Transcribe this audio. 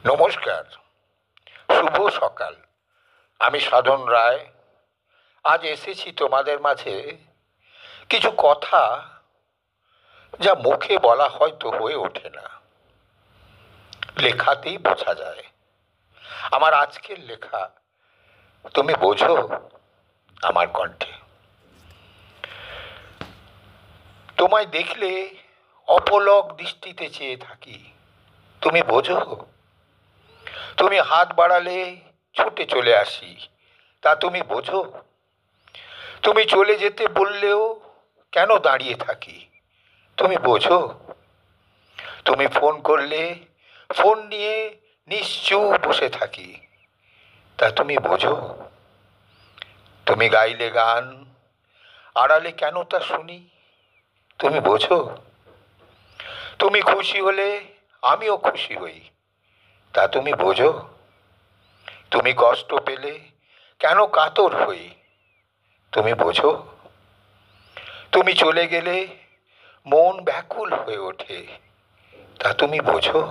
নমস্কার, শুভ সকাল। আমি সাধন রায়। আজ এসেছি তোমাদের মাঝে কিছু কথা, যা মুখে বলা হয়তো হয়ে ওঠে না, লেখাতেই বোঝা যায়। আমার আজকের লেখা তুমি বোঝো আমার কণ্ঠে। তোমায় দেখলে অপলক দৃষ্টিতে চেয়ে থাকি, তুমি বোঝো। তুমি হাত বাড়ালে ছুটে চলে আসি, তা তুমি বোঝো। তুমি চলে যেতে বললেও কেন দাঁড়িয়ে থাকি, তুমি বোঝো। তুমি ফোন করলে ফোন নিয়ে নিশ্চুপ বসে থাকি, তা তুমি বোঝো। তুমি গাইলে গান, আড়ালে কেন তা শুনি, তুমি বোঝো। তুমি খুশি হলে আমিও খুশি হই, তা তুমি বোঝো। তুমি কষ্ট পেলে কেন কাতর হই, তুমি বোঝো। তুমি চলে গেলে মন ব্যাকুল হয়ে ওঠে, তা তুমি বোঝো।